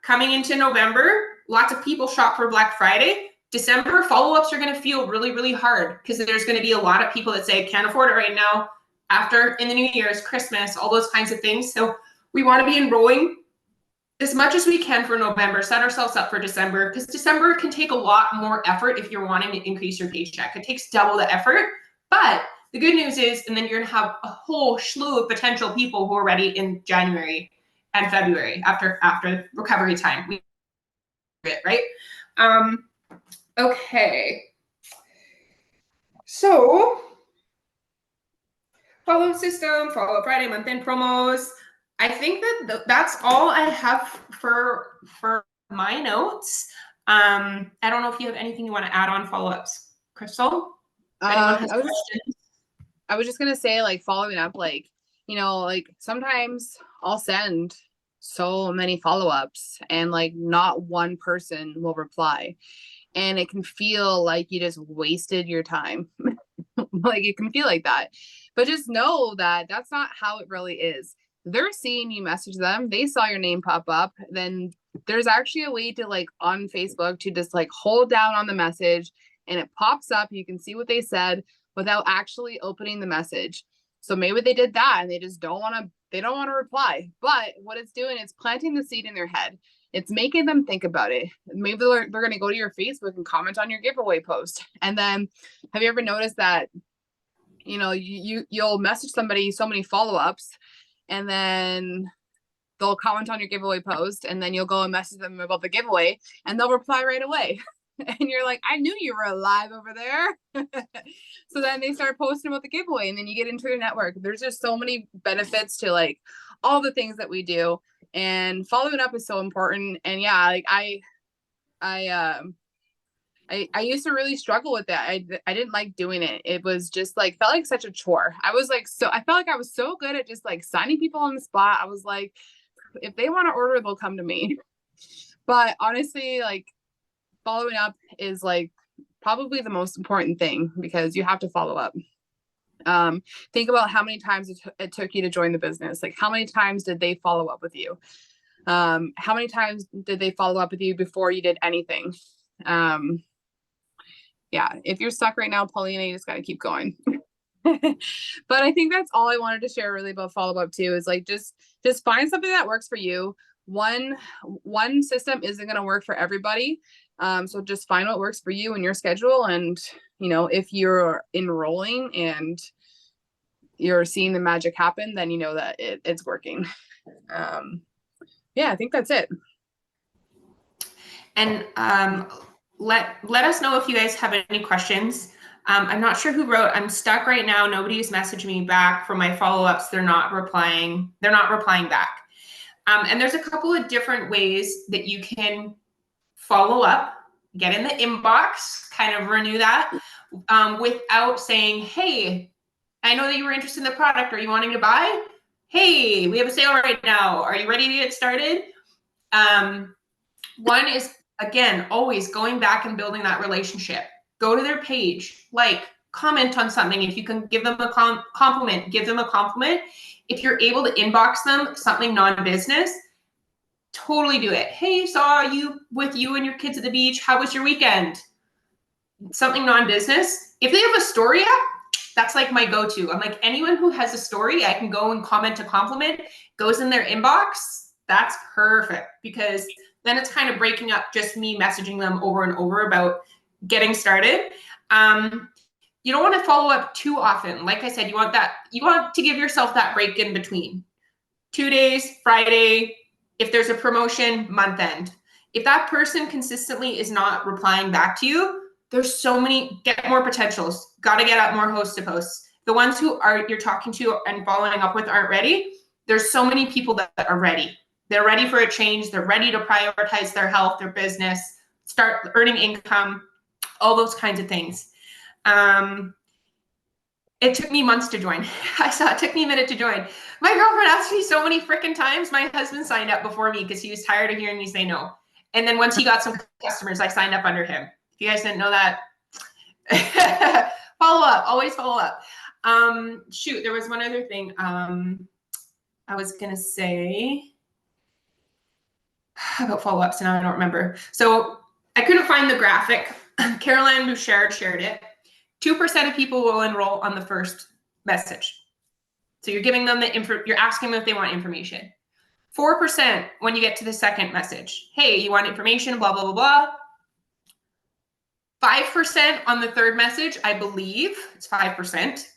Coming into November, lots of people shop for Black Friday. December, follow-ups are going to feel really, really hard because there's going to be a lot of people that say, can't afford it right now, after in the New Year's, Christmas, all those kinds of things. So we want to be enrolling as much as we can for November, set ourselves up for December, because December can take a lot more effort if you're wanting to increase your paycheck. It takes double the effort, but the good news is, and then you're going to have a whole slew of potential people who are ready in January and February after recovery time. Right? Okay. So follow system, follow Friday, month end promos. I think that that's all I have for my notes. I don't know if you have anything you want to add on follow-ups, Krystal. I was just gonna say, like, following up, like, like sometimes I'll send so many follow-ups and like not one person will reply, and it can feel like you just wasted your time. Like it can feel like that, but just know that that's not how it really is. they're seeing you message them, they saw your name pop up, then there's actually a way to like on Facebook to just like hold down on the message and it pops up. You can see what they said without actually opening the message. So maybe they did that and they just don't want to reply. But what it's doing is planting the seed in their head. It's making them think about it. Maybe they're going to go to your Facebook and comment on your giveaway post. And then have you ever noticed that, you know, you'll message somebody so many follow-ups and then they'll comment on your giveaway post and then you'll go and message them about the giveaway and they'll reply right away. And you're like, I knew you were alive over there. So then they start posting about the giveaway and then you get into your network. There's just so many benefits to like all the things that we do, and following up is so important. And yeah, like I used to really struggle with that. I didn't like doing it. It was just like, felt like such a chore. I felt like I was so good at just like signing people on the spot. I was like, if they want to order, they'll come to me. But honestly, like following up is like probably the most important thing because you have to follow up. Think about how many times it took you to join the business. Like how many times did they follow up with you? How many times did they follow up with you before you did anything? Yeah, if you're stuck right now, Paulina, you just got to keep going. But I think that's all I wanted to share really about follow-up too, is like, just find something that works for you. One system isn't going to work for everybody. So just find what works for you and your schedule. And, you know, if you're enrolling and you're seeing the magic happen, then you know that it's working. Yeah, I think that's it. And let us know if you guys have any questions. I'm not sure who wrote, I'm stuck right now. Nobody has messaged me back for my follow-ups. They're not replying back. And there's a couple of different ways that you can follow up, get in the inbox, kind of renew that without saying, hey, I know that you were interested in the product. Are you wanting to buy? Hey, we have a sale right now. Are you ready to get started? One is, again, always going back and building that relationship. Go to their page, like, comment on something. If you can give them a compliment, give them a compliment. If you're able to inbox them something non-business, totally do it. Hey, saw you with you and your kids at the beach. How was your weekend? Something non-business. If they have a story up, that's like my go-to. I'm like, anyone who has a story, I can go and comment a compliment, goes in their inbox. That's perfect, because then it's kind of breaking up just me messaging them over and over about getting started. You don't want to follow up too often. Like I said, you want to give yourself that break in between. 2 days, Friday, if there's a promotion, month end. If that person consistently is not replying back to you, there's so many, get more potentials. Got to get out more host to posts. The ones who you're talking to and following up with aren't ready. There's so many people that are ready. They're ready for a change. They're ready to prioritize their health, their business, start earning income, all those kinds of things. It took me months to join. It took me a minute to join. My girlfriend asked me so many freaking times. My husband signed up before me because he was tired of hearing me say no. And then once he got some customers, I signed up under him. If you guys didn't know that, follow up, always follow up. Shoot, there was one other thing I was going to say about follow-ups, and now I don't remember. So I couldn't find the graphic. Caroline Bouchard shared it. 2% of people will enroll on the first message. So you're giving them the info, you're asking them if they want information. 4% when you get to the second message. Hey, you want information, blah, blah, blah, blah. 5% on the third message, I believe, it's 5%.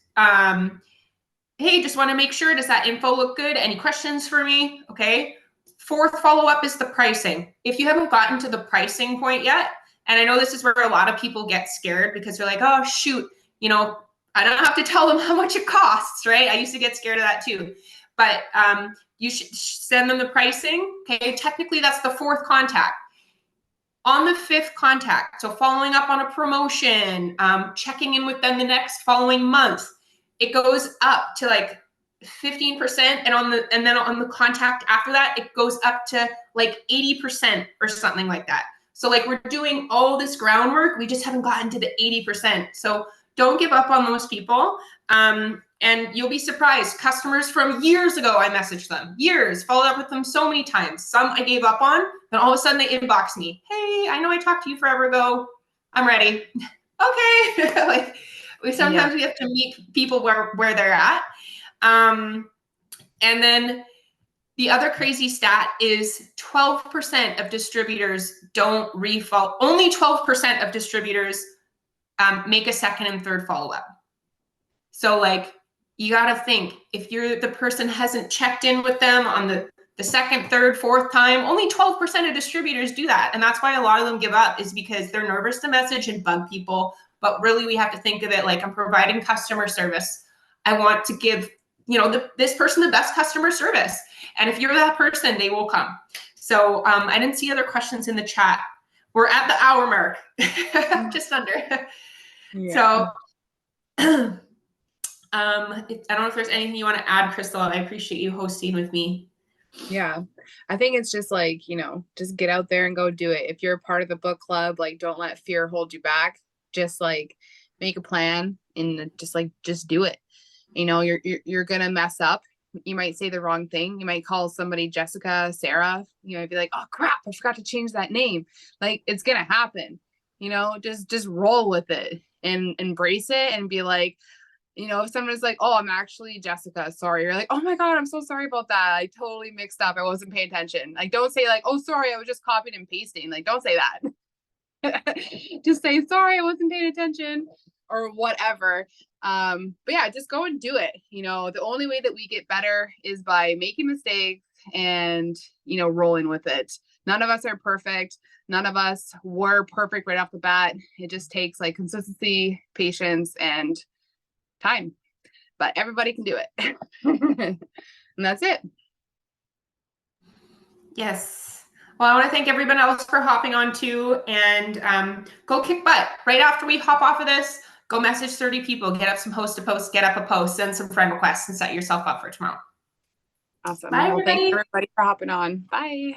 Hey, just want to make sure, does that info look good? Any questions for me? Okay. Fourth follow-up is the pricing. If you haven't gotten to the pricing point yet, and I know this is where a lot of people get scared because they're like, oh, shoot, you know, I don't have to tell them how much it costs, right? I used to get scared of that too. But you should send them the pricing. Okay, technically that's the fourth contact. On the fifth contact, so following up on a promotion, checking in with them the next following month, it goes up to like 15%, and then on the contact after that, it goes up to like 80% or something like that. So like we're doing all this groundwork, we just haven't gotten to the 80%. So Don't give up on those people. And you'll be surprised. Customers from years ago, I messaged them, followed up with them so many times. Some I gave up on, then all of a sudden they inbox me. Hey, I know I talked to you forever ago. I'm ready. Okay. Like sometimes we have to meet people where they're at. And then the other crazy stat is 12% of distributors don't refollow. Only 12% of distributors make a second and third follow-up. So like, you got to think, if the person hasn't checked in with them on the second, third, fourth time, only 12% of distributors do that. And that's why a lot of them give up, is because they're nervous to message and bug people. But really, we have to think of it like, I'm providing customer service. I want to give, this person the best customer service. And if you're that person, they will come. So I didn't see other questions in the chat. We're at the hour mark, just under. Yeah. So I don't know if there's anything you want to add, Krystal. I appreciate you hosting with me. Yeah, I think it's just like, just get out there and go do it. If you're a part of the book club, like, don't let fear hold you back. Just like make a plan and just do it. You're going to mess up. You might say the wrong thing. You might call somebody Jessica, Sarah, be like, oh crap, I forgot to change that name. Like, it's going to happen, just roll with it and embrace it and be like, if someone's like, oh, I'm actually Jessica, sorry. You're like, oh my God, I'm so sorry about that. I totally mixed up. I wasn't paying attention. Like, don't say like, oh, sorry, I was just copying and pasting. Like, don't say that. Just say, sorry, I wasn't paying attention or whatever. But yeah, just go and do it. The only way that we get better is by making mistakes and, rolling with it. None of us are perfect. None of us were perfect right off the bat. It just takes like consistency, patience, and time, but everybody can do it. And that's it. Yes. Well, I want to thank everyone else for hopping on too, and go kick butt. Right after we hop off of this, go message 30 people, get up some host to post, get up a post, send some friend requests, and set yourself up for tomorrow. Awesome. Bye, well, thanks everybody for hopping on. Bye.